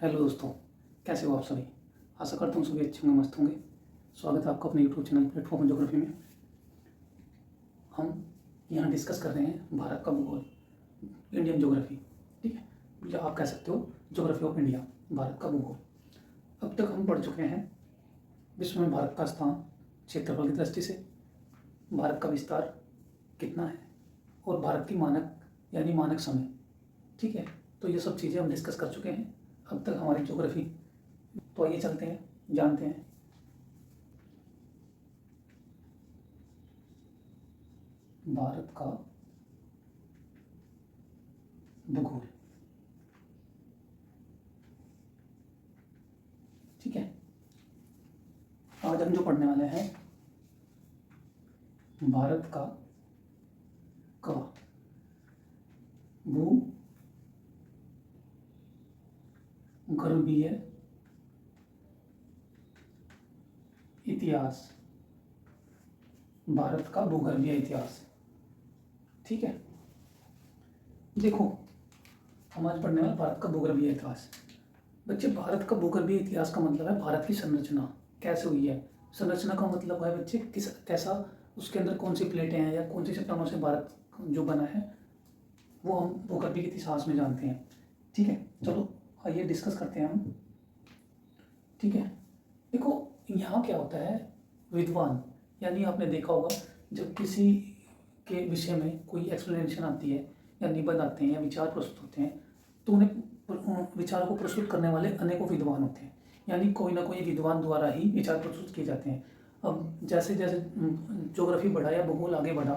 Hello दोस्तों, कैसे हो आप सभी। आशा करता हूँ सभी अच्छे होंगे, मस्त होंगे। स्वागत है आपका अपने यूट्यूब चैनल प्लेटफॉर्म ज्योग्राफी में। हम यहाँ डिस्कस कर रहे हैं भारत का भूगोल, इंडियन ज्योग्राफी। ठीक है, या आप कह सकते हो ज्योग्राफी ऑफ इंडिया, भारत का भूगोल। अब तक हम पढ़ चुके हैं विश्व में भारत का स्थान क्षेत्रफल की दृष्टि से, भारत का विस्तार कितना है और भारत की मानक यानी मानक समय। ठीक है, तो ये सब चीज़ें हम डिस्कस कर चुके हैं अब तक हमारी ज्योग्राफी। तो आइए चलते हैं, जानते हैं भारत का भूगोल। ठीक है, आज हम जो पढ़ने वाले हैं भारत का भूगर्भीय इतिहास, भारत का भूगर्भीय इतिहास। ठीक है, देखो हम आज पढ़ने वाले भारत का भूगर्भीय इतिहास। बच्चे, भारत का भूगर्भीय इतिहास का मतलब है भारत की संरचना कैसे हुई है। संरचना का मतलब है बच्चे कैसा, उसके अंदर कौन सी प्लेटें हैं या कौन सी चट्टानों से भारत जो बना है, वो हम भूगर्भीय इतिहास में जानते हैं। ठीक है, चलो आइए डिस्कस करते हैं हम। ठीक है, देखो यहाँ क्या होता है, विद्वान यानी आपने देखा होगा जब किसी के विषय में कोई एक्सप्लेनेशन आती है या निबंध आते हैं या विचार प्रस्तुत होते हैं, तो उन्हें विचार को प्रस्तुत करने वाले अनेकों विद्वान होते हैं, यानी कोई ना कोई विद्वान द्वारा ही विचार प्रस्तुत किए जाते हैं। अब जैसे जैसे ज्योग्राफी बढ़ा या भूगोल आगे बढ़ा,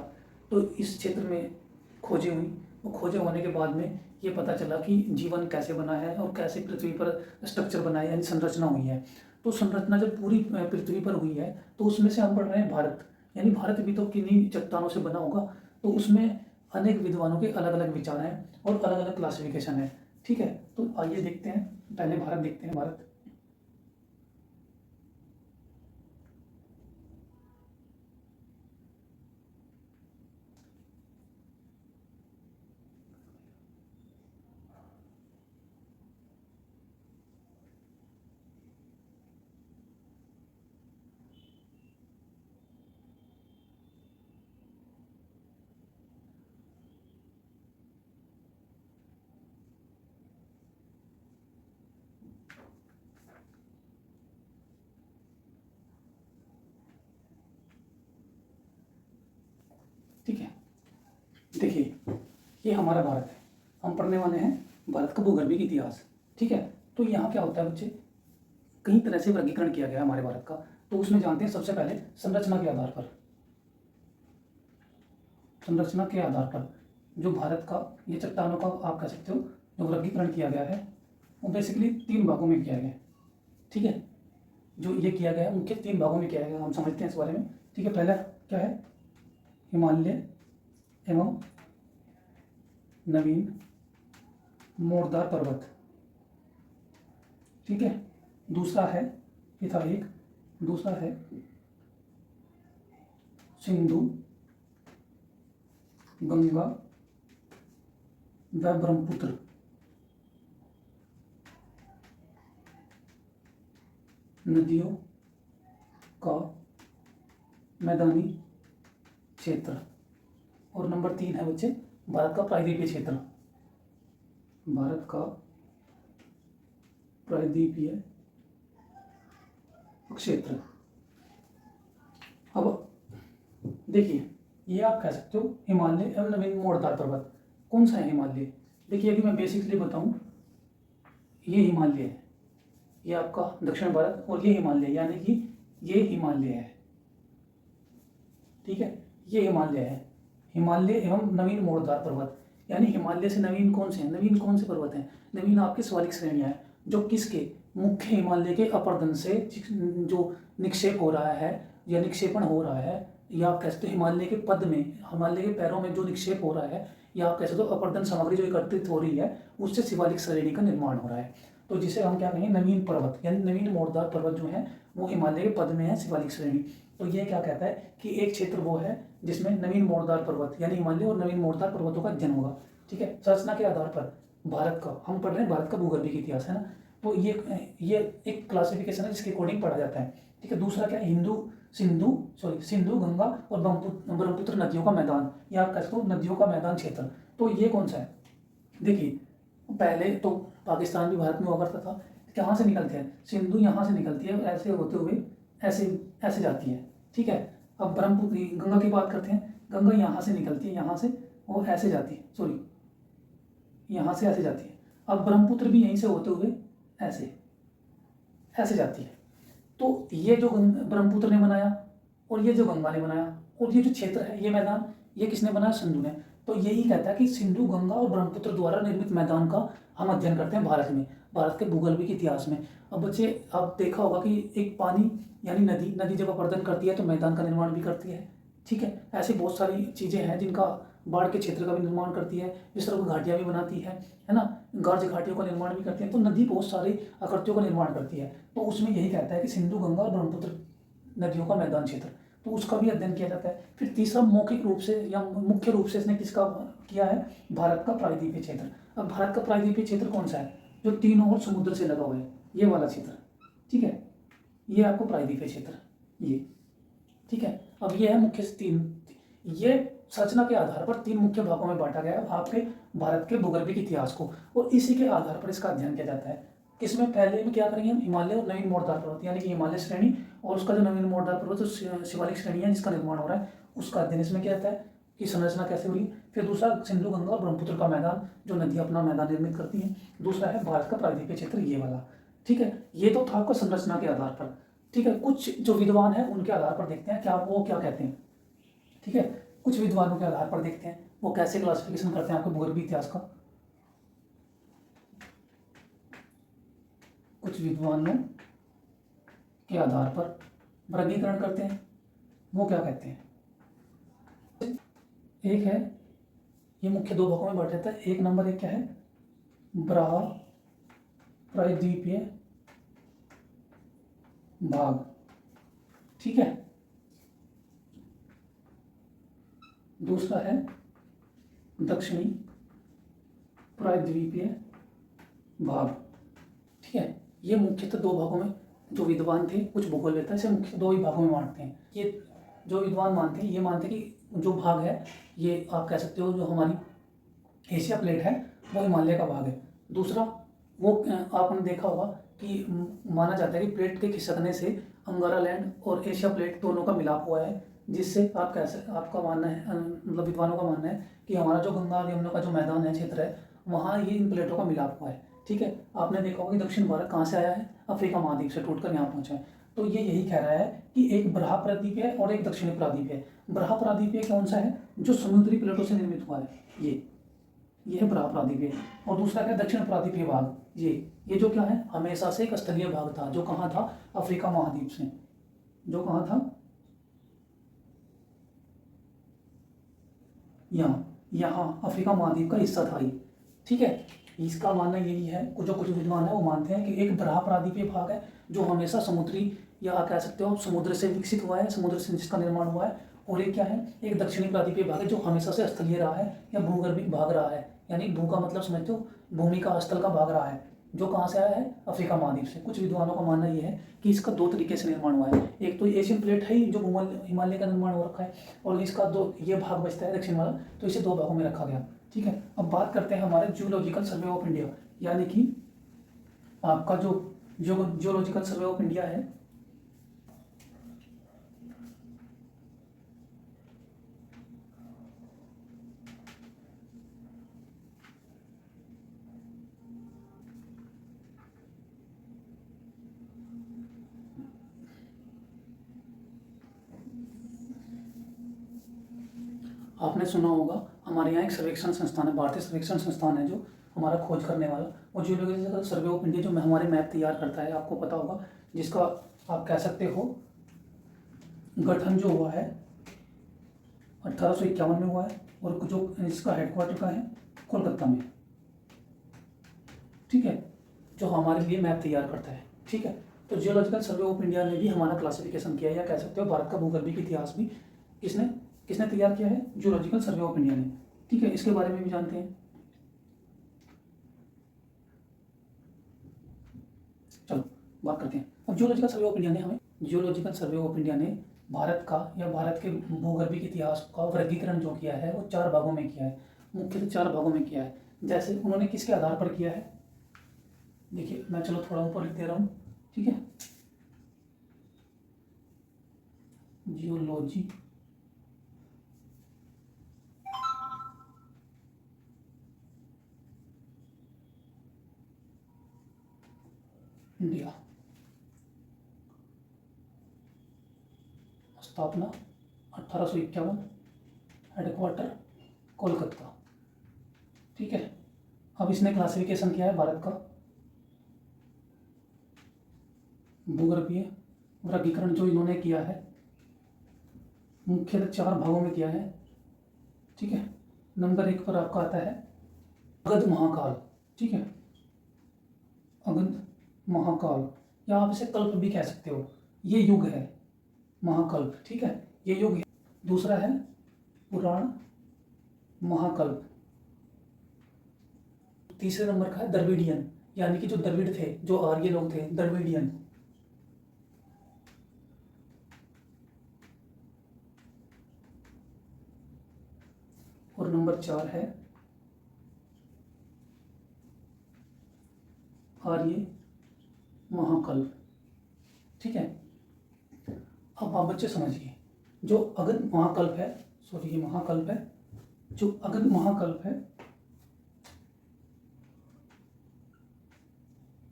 तो इस क्षेत्र में खोजें हुई, और खोजें होने के बाद में ये पता चला कि जीवन कैसे बना है और कैसे पृथ्वी पर स्ट्रक्चर बना है, यानी संरचना हुई है। तो संरचना जब पूरी पृथ्वी पर हुई है, तो उसमें से हम पढ़ रहे हैं भारत, यानी भारत भी तो किन्हीं चट्टानों से बना होगा। तो उसमें अनेक विद्वानों के अलग अलग विचार हैं और अलग अलग क्लासिफिकेशन है। ठीक है, तो आइए देखते हैं, पहले भारत देखते हैं। भारत ठीक है, देखिए ये हमारा भारत है, हम पढ़ने वाले हैं भारत का भूगर्भीय इतिहास। ठीक है, तो यहाँ क्या होता है बच्चे, कई तरह से वर्गीकरण किया गया है हमारे भारत का। तो उसमें जानते हैं सबसे पहले संरचना के आधार पर। संरचना के आधार पर जो भारत का, ये चट्टानों का आप कह सकते हो जो वर्गीकरण किया गया है, वो बेसिकली 3 भागों में किया गया है। ठीक है, जो ये किया गया है मुख्य 3 भागों में किया गया, हम समझते हैं इस बारे में। ठीक है, पहला क्या है, हिमालय एवं नवीन मोरदार पर्वत। ठीक है, दूसरा है, ये था एक, दूसरा है सिंधु गंगा व ब्रह्मपुत्र। नदियों का मैदानी क्षेत्र। और नंबर 3 है बच्चे भारत का प्रायद्वीपीय क्षेत्र। भारत का प्रायद्वीपीय क्षेत्र। अब देखिए, ये आप कह सकते हो हिमालय एवं नवीन मोरदार पर्वत। कौन सा है हिमालय? देखिए अभी मैं बेसिकली बताऊं, ये हिमालय है, ये आपका दक्षिण भारत, और ये हिमालय यानी कि ये हिमालय है। ठीक है, ये हिमालय है, हिमालय एवं नवीन मोरदार पर्वत। यानी हिमालय से नवीन कौन से हैं, नवीन कौन से पर्वत हैं? नवीन आपके शिवालिक श्रेणियां हैं, जो किसके, मुख्य हिमालय के अपरदन से जो निक्षेप हो रहा है या निक्षेपण हो रहा है, या आप कह सकते हो हिमालय के पद में, हिमालय के पैरों में जो निक्षेप हो रहा है, या आप कह सकते हो अपरदन सामग्री जो एकत्रित हो रही है, उससे शिवालिक श्रेणी का निर्माण हो रहा है। तो जिसे हम क्या कहेंगे, नवीन पर्वत, यानी नवीन मोरदार पर्वत जो है वो हिमालय के पद में है, शिवालिक श्रेणी। तो ये क्या कहता है कि एक क्षेत्र वो है जिसमें नवीन मोरदार पर्वत यानी हिमालय और नवीन मोरदार पर्वतों का जन्म होगा। ठीक है, संरचना के आधार पर भारत का, हम पढ़ रहे हैं भारत का भूगर्भीय इतिहास है ना, तो ये एक क्लासिफिकेशन है जिसके अकॉर्डिंग पढ़ा जाता है। ठीक है, दूसरा क्या है, सिंधु गंगा और ब्रह्मपुत्र नदियों का मैदान, या आप कह सकते हो नदियों का मैदान क्षेत्र। तो ये कौन सा है, देखिए पहले तो पाकिस्तान भी भारत में हुआ करता था। कहाँ से निकलते हैं, सिंधु यहाँ से निकलती है, ऐसे होते हुए ऐसे ऐसे जाती है। ठीक है, अब ब्रह्मपुत्र गंगा की बात करते हैं, गंगा यहाँ से निकलती है, यहाँ से और ऐसे जाती है, सॉरी यहाँ से ऐसे जाती है। अब ब्रह्मपुत्र भी यहीं से होते हुए ऐसे ऐसे जाती है। तो ये जो ब्रह्मपुत्र ने बनाया और ये जो गंगा ने बनाया और ये जो क्षेत्र है, ये मैदान, ये किसने बनाया, सिंधु ने। तो यही कहता है कि सिंधु गंगा और ब्रह्मपुत्र द्वारा निर्मित मैदान का हम अध्ययन करते हैं भारत में, भारत के भूगोल के इतिहास में। अब बच्चे आप देखा होगा कि एक पानी यानी नदी जब अपर्दन करती है तो मैदान का निर्माण भी करती है। ठीक है, ऐसी बहुत सारी चीज़ें हैं जिनका बाढ़ के क्षेत्र का भी निर्माण करती है, इस तरह की घाटियाँ भी बनाती है ना, गार्ज घाटियों का निर्माण भी करती है। तो नदी बहुत सारी आकृतियों का निर्माण करती है। तो उसमें यही कहता है कि सिंधु गंगा और ब्रह्मपुत्र नदियों का मैदान क्षेत्र, तो उसका भी अध्ययन किया जाता है। फिर तीसरा मौखिक रूप से या मुख्य रूप से इसने किसका किया है, भारत का प्रायद्वीपीय क्षेत्र। अब भारत का प्रायद्वीपीय क्षेत्र कौन सा है, जो तीनों ओर समुद्र से लगा हुआ है, ये वाला क्षेत्र। ठीक है, ये आपको प्रायद्वीपीय क्षेत्र, ये ठीक है। अब ये है मुख्य ये संरचना के आधार पर 3 मुख्य भागों में बांटा गया है आपके भारत के भूगर्भिक इतिहास को, और इसी के आधार पर इसका अध्ययन किया जाता है। किसमें, पहले में क्या करेंगे हम, हिमालय और नवीन मोड़दार पर्वत, यानी कि हिमालय श्रेणी और उसका जो नवीन मोड़दार पर्वत जो शिवालिक श्रेणी है जिसका निर्माण हो रहा है, उसका अध्ययन इसमें किया जाता है कि संरचना कैसे हुई। फिर दूसरा सिंधु गंगा और ब्रह्मपुत्र का मैदान, जो नदियाँ अपना मैदान निर्मित करती हैं। दूसरा है भारत का प्रायद्वीपीय क्षेत्र, ये वाला। ठीक है, ये तो था आपका संरचना के आधार पर। ठीक है, कुछ जो विद्वान हैं उनके आधार पर देखते हैं क्या वो क्या कहते हैं। ठीक है, कुछ विद्वानों के आधार पर देखते हैं वो कैसे क्लासिफिकेशन करते हैं आपके भूगर्भीय इतिहास का। कुछ विद्वानों के आधार पर वर्गीकरण करते हैं, वो क्या कहते हैं। एक है, ये मुख्य 2 भागों में बांटा जाता है। एक नंबर एक क्या है, बराह प्रायद्वीपीय भाग। ठीक है, दूसरा है दक्षिणी प्रायद्वीपीय भाग। ठीक है, ये मुख्यतः 2 भागों में जो विद्वान थे, कुछ भूगोलवेत्ता इसे मुख्य 2 ही भागों में बांटते हैं। ये जो विद्वान मानते हैं, ये मानते हैं कि जो भाग है, ये आप कह सकते हो जो हमारी एशिया प्लेट है वो हिमालय का भाग है। दूसरा वो आपने देखा होगा कि माना जाता है कि प्लेट के खिसकने से अंगारा लैंड और एशिया प्लेट दोनों का मिलाप हुआ है, जिससे आपका मानना है, मतलब विद्वानों का मानना है कि हमारा जो गंगा यमुना का जो मैदान है, क्षेत्र है, वहाँ ये इन प्लेटों का मिलाप हुआ है। ठीक है, आपने देखा होगा कि दक्षिण भारत कहाँ से आया है, अफ्रीका महाद्वीप से टूटकर यहाँ पहुँचा है। तो ये यही कह रहा है कि एक बराह प्रायद्वीप है और एक दक्षिणी प्रायद्वीप है। बराह प्रायद्वीप कौन सा है, जो समुद्री प्लेटों से निर्मित हुआ है, ये है बराह प्रायद्वीप। और दूसरा क्या है, दक्षिण प्रायद्वीपीय भाग। ये जो क्या है, हमेशा से एक स्थलीय भाग था, जो कहाँ था, अफ्रीका महाद्वीप से, जो कहाँ था, यहाँ अफ्रीका महाद्वीप का हिस्सा था ये। ठीक है, इसका मानना यही है, कुछ विद्वान है वो मानते हैं कि एक बराह प्रायद्वीपीय भाग है जो हमेशा समुद्री, या आप कह सकते हो समुद्र से विकसित हुआ है, समुद्र से जिसका निर्माण हुआ है। और एक क्या है, एक दक्षिणी प्रायद्वीपीय भाग है जो हमेशा से स्थलीय रहा है या भूगर्भिक भाग रहा है, यानी भू का मतलब समझते हो, भूमि का स्थल का भाग रहा है, जो कहाँ से आया है, अफ्रीका महाद्वीप से। कुछ विद्वानों का मानना यह है कि इसका 2 तरीके से निर्माण हुआ है। एक तो एशियन प्लेट है ही जो हिमालय का निर्माण हो रखा है, और इसका ये भाग बचता है दक्षिण वाला, तो इसे 2 भागों में रखा गया। ठीक है, अब बात करते हैं हमारे जियोलॉजिकल सर्वे ऑफ इंडिया, यानी कि आपका जो जियोलॉजिकल सर्वे ऑफ इंडिया है, आपने सुना होगा हमारे यहाँ एक सर्वेक्षण संस्थान है, भारतीय सर्वेक्षण संस्थान है, जो हमारा खोज करने वाला, वो जियोलॉजिकल सर्वे ऑफ इंडिया जो हमारे मैप तैयार करता है, आपको पता होगा, जिसका आप कह सकते हो गठन जो हुआ है 1851 में हुआ है, और जो इसका हेडक्वार्टर का है कोलकाता में। ठीक है, जो हमारे लिए मैप तैयार करता है। ठीक है, तो जियोलॉजिकल सर्वे ऑफ इंडिया ने भी हमारा क्लासिफिकेशन किया है, या कह सकते हो भारत का भूगर्भिक इतिहास भी किसने तैयार किया है, जियोलॉजिकल सर्वे ऑफ इंडिया ने। ठीक है, इसके बारे में भी जानते हैं। चलो बात करते हैं। अब जियोलॉजिकल सर्वे ऑफ इंडिया ने हमें जियोलॉजिकल सर्वे ऑफ इंडिया ने भारत का या भारत के भूगर्भिक इतिहास का वर्गीकरण जो किया है वो 4 भागों में किया है, मुख्यतः 4 भागों में किया है। जैसे उन्होंने किसके आधार पर किया है, देखिए मैं चलो थोड़ा ऊपर लिख दे रहा हूँ, ठीक है। जियोलॉजी इंडिया, स्थापना 1851, हेडक्वार्टर कोलकाता, ठीक है। अब इसने क्लासिफिकेशन किया है भारत का भूगर्भीय वर्गीकरण जो इन्होंने किया है मुख्यतः 4 भागों में किया है, ठीक है। नंबर 1 पर आपका आता है अगध महाकाल, ठीक है। अगध महाकाल या आप इसे कल्प भी कह सकते हो, ये युग है महाकल्प, ठीक है, ये युग है। दूसरा है पुराण महाकल्प। तीसरे नंबर का है द्रविडियन, यानी कि जो द्रविड़ थे, जो आर्य लोग थे, द्रविडियन। और नंबर 4 है आर्य महाकल्प, ठीक है। अब आप बच्चे समझिए, जो अगध महाकल्प है, सॉरी ये महाकल्प है, जो अगध महाकल्प है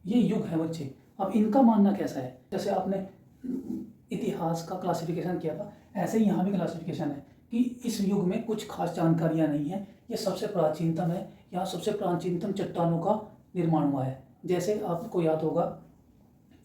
ये युग है बच्चे। अब इनका मानना कैसा है, जैसे आपने इतिहास का क्लासिफिकेशन किया था, ऐसे ही यहाँ भी क्लासिफिकेशन है कि इस युग में कुछ खास जानकारियाँ नहीं है, ये सबसे प्राचीनतम है, यहाँ सबसे प्राचीनतम चट्टानों का निर्माण हुआ है। जैसे आपको याद होगा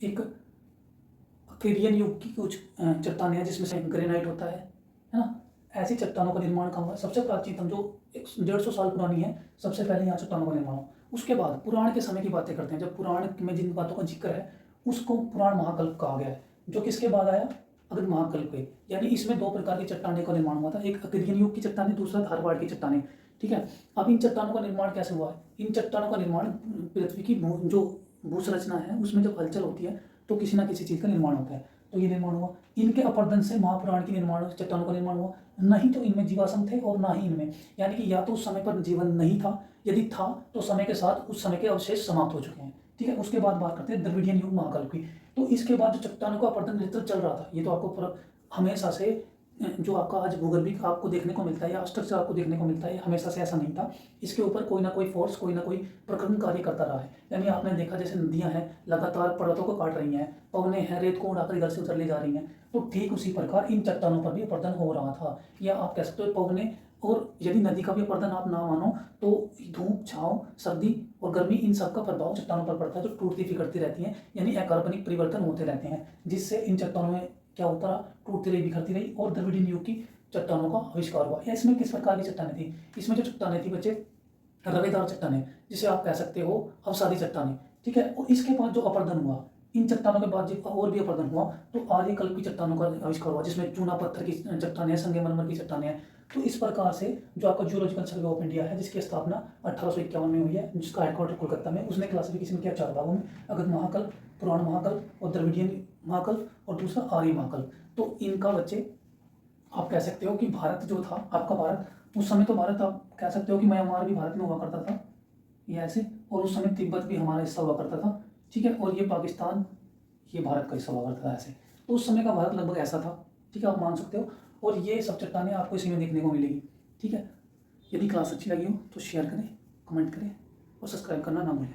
एक अकेडियन युग की कुछ चट्टानें हैं जिसमें से ग्रेनाइट होता है ना, ऐसी चट्टानों का निर्माण कहाँ हुआ है, सबसे प्राचीनतम जो 150 साल पुरानी है, सबसे पहले यहाँ चट्टानों का निर्माण हुआ। उसके बाद पुराण के समय की बातें करते हैं, जब पुराण में जिन बातों का जिक्र है उसको पुराण महाकल्प कहा गया है, जो किसके बाद आया, अगध महाकल्प के। यानी इसमें 2 प्रकार की चट्टानों का निर्माण हुआ था, एक अकेडियन युग की चट्टानें, दूसरा धारवाड़ की चट्टानें, ठीक है। अब इन चट्टानों का निर्माण कैसे हुआ है, इन चट्टानों का निर्माण पृथ्वी की जो भू संरचना है उसमें जब हलचल होती है तो किसी ना किसी चीज़ का निर्माण होता है, तो ये निर्माण हुआ। इनके अपरदन से महापुराण की निर्माण, चट्टानों का निर्माण हुआ। नहीं तो इनमें जीवाश्म थे और ना ही इनमें, यानी कि या तो उस समय पर जीवन नहीं था, यदि था तो समय के साथ उस समय के अवशेष समाप्त हो चुके हैं, ठीक है। उसके बाद बात करते हैं द्रविडियन युग महाकल्प की। तो इसके बाद जो चट्टानों का अपरदन निरंतर चल रहा था, ये तो आपको पूरा हमेशा से जो आपका आज भूगर्भिक आपको देखने को मिलता है या स्ट्रक्चर आपको देखने को मिलता है, हमेशा से ऐसा नहीं था। इसके ऊपर कोई ना कोई फोर्स, कोई ना कोई प्रकृति कार्य करता रहा है। यानी आपने देखा जैसे नदियां हैं लगातार पर्वतों को काट रही हैं, पवने हैं रेत को उड़ाकर इधर से उधर ले जा रही हैं, तो ठीक उसी प्रकार इन चट्टानों पर भी अपरदन हो रहा था। या आप कह सकते हो पवने, और यदि नदी का भी अपरदन आप ना मानो तो धूप, छाँव, सर्दी और गर्मी, इन सब का प्रभाव चट्टानों पर पड़ता है, जो टूटती बिखरती रहती हैं, यानी अकार्बनिक परिवर्तन होते रहते हैं, जिससे इन चट्टानों में क्या होता रहा, टूटती रही, बिखरती रही, और द्रविडियन युग की चट्टानों का आविष्कार हुआ। या इसमें किस प्रकार की चट्टानें थी, इसमें जो चट्टानें थी बच्चे, रवेदार चट्टानें, जिसे आप कह सकते हो अवसादी चट्टानें, ठीक है। और इसके बाद जो अपरदन हुआ, इन चट्टानों के बाद जब और भी अपरदन हुआ तो आर्यकल्प की चट्टानों का आविष्कार हुआ, जिसमें चूना पत्थर की चट्टानें, संगमरमर की चट्टानें हैं। तो इस प्रकार से जो आपका जियोलॉजिकल सर्वे ऑफ इंडिया है, जिसकी स्थापना 1851 में हुई है, जिसका हेडक्वार्टर कोलकाता में, उसने क्लासिफिकेशन किया 4 भागों में, अगध महाकल्प, पुराण महाकल्प और द्रविडियन महाकल्प, और दूसरा आर्य महाकल्प। तो इनका बच्चे आप कह सकते हो कि भारत जो था आपका, भारत उस समय तो भारत आप कह सकते हो कि म्यांमार भी भारत में हुआ करता था, ये ऐसे, और उस समय तिब्बत भी हमारा हिस्सा हुआ करता था, ठीक है। और ये पाकिस्तान, ये भारत का हिस्सा हुआ करता था ऐसे। तो उस समय का भारत लगभग ऐसा था, ठीक है, आप मान सकते हो। और ये सब चट्टानें आपको इसी में देखने को मिलेगी, ठीक है। यदि क्लास अच्छी लगी हो तो शेयर करें, कमेंट करें और सब्सक्राइब करना ना भूलें।